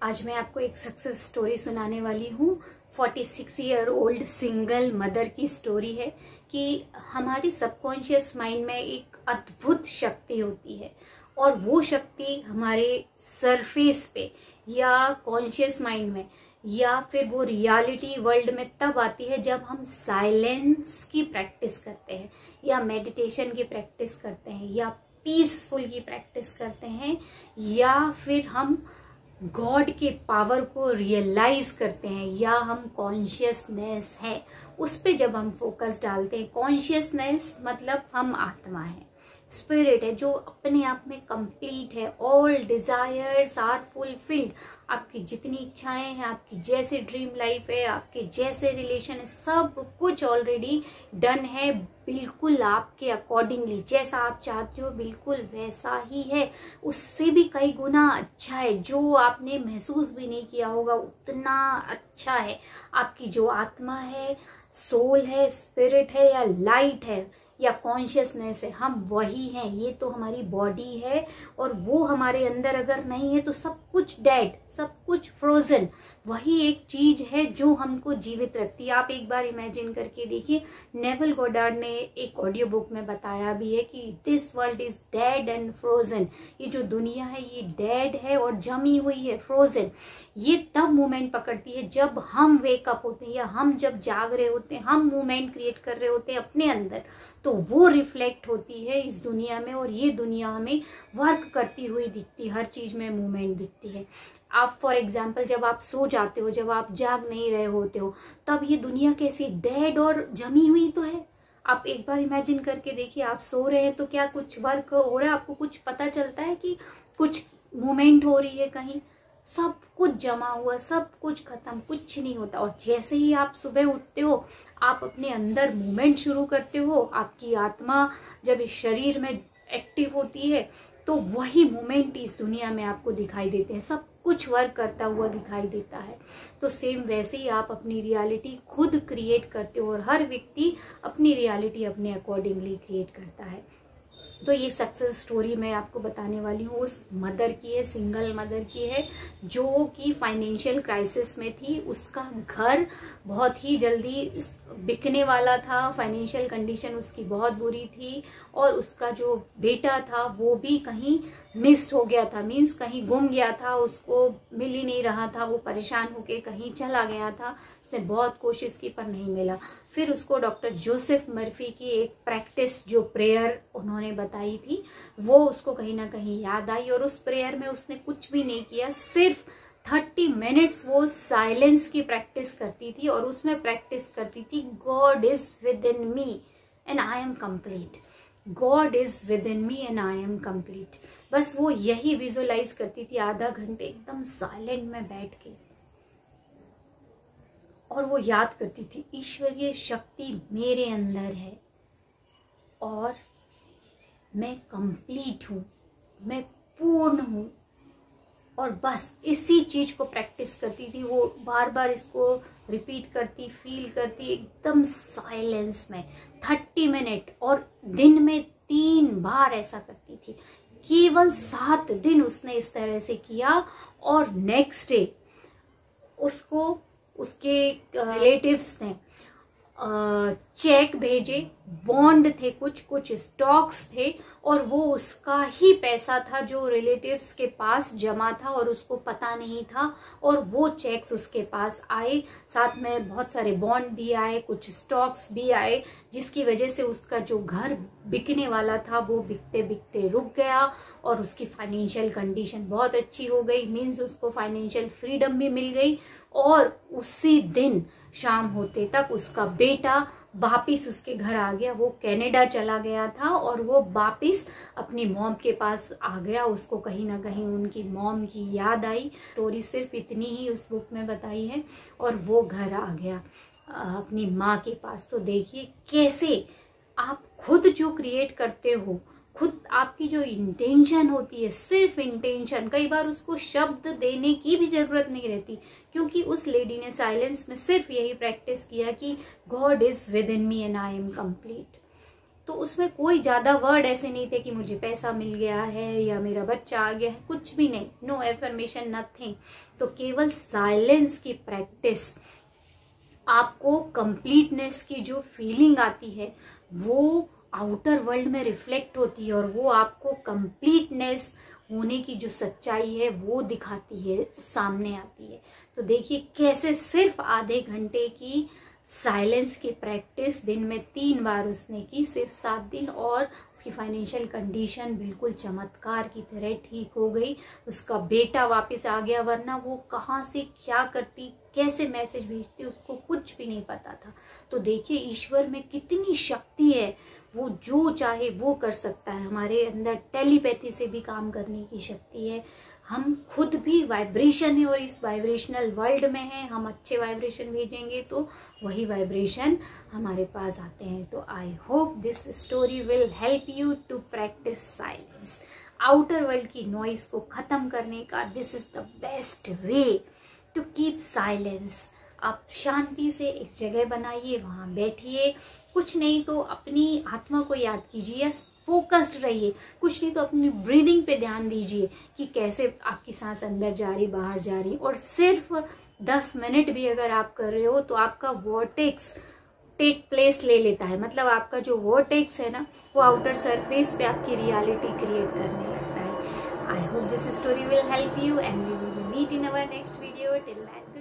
आज मैं आपको एक सक्सेस स्टोरी सुनाने वाली हूँ। 46 ईयर ओल्ड सिंगल मदर की स्टोरी है कि हमारी सबकॉन्शियस माइंड में एक अद्भुत शक्ति होती है और वो शक्ति हमारे सरफेस पे या कॉन्शियस माइंड में या फिर वो रियलिटी वर्ल्ड में तब आती है जब हम साइलेंस की प्रैक्टिस करते हैं या मेडिटेशन की प्रैक्टिस करते हैं या पीसफुल की प्रैक्टिस करते हैं या फिर हम गॉड के पावर को रियलाइज करते हैं या हम कॉन्शियसनेस है उस पे जब हम फोकस डालते हैं। कॉन्शियसनेस मतलब हम आत्मा है, स्पिरिट है जो अपने आप में कंप्लीट है। All desires are fulfilled. आपकी जितनी इच्छाएं हैं, आपकी जैसे ड्रीम लाइफ है, आपके जैसे रिलेशन है, सब कुछ ऑलरेडी डन है, बिल्कुल आपके अकॉर्डिंगली जैसा आप चाहते हो बिल्कुल वैसा ही है। उससे भी कई गुना अच्छा है, जो आपने महसूस भी नहीं किया होगा उतना अच्छा है। आपकी जो आत्मा है, सोल है, स्पिरिट है या लाइट है या कॉन्शियसनेस है, हम वही हैं। ये तो हमारी बॉडी है और वो हमारे अंदर अगर नहीं है तो सब कुछ डेड, सब कुछ फ्रोजन। वही एक चीज है जो हमको जीवित रखती है। आप एक बार इमेजिन करके देखिए, नेवल गॉडार्ड ने एक ऑडियो बुक में बताया भी है कि this world is dead and frozen. ये जो दुनिया है ये डेड है और जमी हुई है, फ्रोजन। ये तब मूवमेंट पकड़ती है जब हम वेकअप होते हैं या हम जब जाग रहे होते हैं, हम मूवमेंट क्रिएट कर रहे होते हैं अपने अंदर, तो वो रिफ्लेक्ट होती है इस दुनिया में और ये दुनिया हमें वर्क करती हुई दिखती है। हर चीज में मूवमेंट दिखती है। आप फॉर एग्जाम्पल जब आप सो जाते हो, जब आप जाग नहीं रहे होते हो, तब ये दुनिया कैसी डेड और जमी हुई तो है। आप एक बार इमेजिन करके देखिए, आप सो रहे हैं तो क्या कुछ वर्क हो रहा है? आपको कुछ पता चलता है कि कुछ मूवमेंट हो रही है कहीं? सब कुछ जमा हुआ, सब कुछ खत्म, कुछ नहीं होता। और जैसे ही आप सुबह उठते हो, आप अपने अंदर मूवमेंट शुरू करते हो। आपकी आत्मा जब इस शरीर में एक्टिव होती है तो वही मूवमेंट इस दुनिया में आपको दिखाई देते हैं। सब कुछ वर्क करता हुआ दिखाई देता है। तो सेम वैसे ही आप अपनी रियलिटी खुद क्रिएट करते हो और हर व्यक्ति अपनी रियलिटी अपने अकॉर्डिंगली क्रिएट करता है। तो ये सक्सेस स्टोरी मैं आपको बताने वाली हूँ उस मदर की है, सिंगल मदर की है, जो कि फाइनेंशियल क्राइसिस में थी। उसका घर बहुत ही जल्दी बिकने वाला था, फाइनेंशियल कंडीशन उसकी बहुत बुरी थी और उसका जो बेटा था वो भी कहीं मिस हो गया था, मीन्स कहीं गुम गया था, उसको मिल ही नहीं रहा था। वो परेशान होके कहीं चला गया था। उसने बहुत कोशिश की पर नहीं मिला। फिर उसको डॉक्टर जोसेफ मर्फी की एक प्रैक्टिस, जो प्रेयर उन्होंने बताई थी, वो उसको कहीं ना कहीं याद आई और उस प्रेयर में उसने कुछ भी नहीं किया, सिर्फ 30 मिनट्स वो साइलेंस की प्रैक्टिस करती थी और उसमें प्रैक्टिस करती थी God is with in me and I am complete. God is with in me and I am complete. बस वो यही विजुअलाइज करती थी आधा घंटे एकदम साइलेंट में बैठ के, और वो याद करती थी ईश्वरीय शक्ति मेरे अंदर है और मैं कंप्लीट हूँ, मैं पूर्ण हूँ। और बस इसी चीज को प्रैक्टिस करती थी। वो बार बार इसको रिपीट करती, फील करती एकदम साइलेंस में 30 मिनट, और दिन में 3 बार ऐसा करती थी। केवल 7 दिन उसने इस तरह से किया और नेक्स्ट डे उसको उसके रिलेटिव्स ने चेक भेजे, बॉन्ड थे, कुछ स्टॉक्स थे और वो उसका ही पैसा था जो रिलेटिव्स के पास जमा था और उसको पता नहीं था। और वो चेक्स उसके पास आए, साथ में बहुत सारे बॉन्ड भी आए, कुछ स्टॉक्स भी आए, जिसकी वजह से उसका जो घर बिकने वाला था वो बिकते बिकते रुक गया और उसकी फाइनेंशियल कंडीशन बहुत अच्छी हो गई। मीन्स उसको फाइनेंशियल फ्रीडम भी मिल गई। और उसी दिन शाम होते तक उसका बेटा वापिस उसके घर आ गया। वो कनाडा चला गया था और वो वापिस अपनी मॉम के पास आ गया। उसको कहीं ना कहीं उनकी मॉम की याद आई। स्टोरी सिर्फ इतनी ही उस बुक में बताई है और वो घर आ गया अपनी माँ के पास। तो देखिए कैसे आप खुद जो क्रिएट करते हो, खुद आपकी जो इंटेंशन होती है, सिर्फ इंटेंशन, कई बार उसको शब्द देने की भी जरूरत नहीं रहती, क्योंकि उस लेडी ने साइलेंस में सिर्फ यही प्रैक्टिस किया कि God is with in me and I am complete. तो उसमें कोई ज़्यादा वर्ड ऐसे नहीं थे कि मुझे पैसा मिल गया है या मेरा बच्चा आ गया है, कुछ भी नहीं, नो एफर्मेशन, नथिंग। तो केवल साइलेंस की प्रैक्टिस आपको कंप्लीटनेस की जो फीलिंग आती है वो आउटर वर्ल्ड में रिफ्लेक्ट होती है और वो आपको कंप्लीटनेस होने की जो सच्चाई है वो दिखाती है, सामने आती है। तो देखिए कैसे सिर्फ आधे घंटे की साइलेंस की प्रैक्टिस दिन में 3 बार उसने की, सिर्फ 7 दिन, और उसकी फाइनेंशियल कंडीशन बिल्कुल चमत्कार की तरह ठीक हो गई। उसका बेटा वापस आ गया, वरना वो कहाँ से क्या करती, कैसे मैसेज भेजती, उसको कुछ भी नहीं पता था। तो देखिए ईश्वर में कितनी शक्ति है, वो जो चाहे वो कर सकता है। हमारे अंदर टेलीपैथी से भी काम करने की शक्ति है। हम खुद भी वाइब्रेशन है और इस वाइब्रेशनल वर्ल्ड में है। हम अच्छे वाइब्रेशन भेजेंगे तो वही वाइब्रेशन हमारे पास आते हैं। तो I hope this story will help you to practise silence. Outer world की नॉइज को खत्म करने का this is the best way to keep silence. आप शांति से एक जगह बनाइए, वहां बैठिए, कुछ नहीं तो अपनी आत्मा को याद कीजिए, फोकस्ड रहिए, कुछ नहीं तो अपनी ब्रीदिंग पे ध्यान दीजिए कि कैसे आपकी सांस अंदर जा रही, बाहर जा रही। और सिर्फ 10 मिनट भी अगर आप कर रहे हो तो आपका वॉर्टेक्स टेक प्लेस ले लेता है, मतलब आपका जो वॉर्टेक्स है ना वो आउटर सरफेस पे आपकी रियलिटी क्रिएट करने लगता है। I hope this story will help you and we will meet in our next video. Till then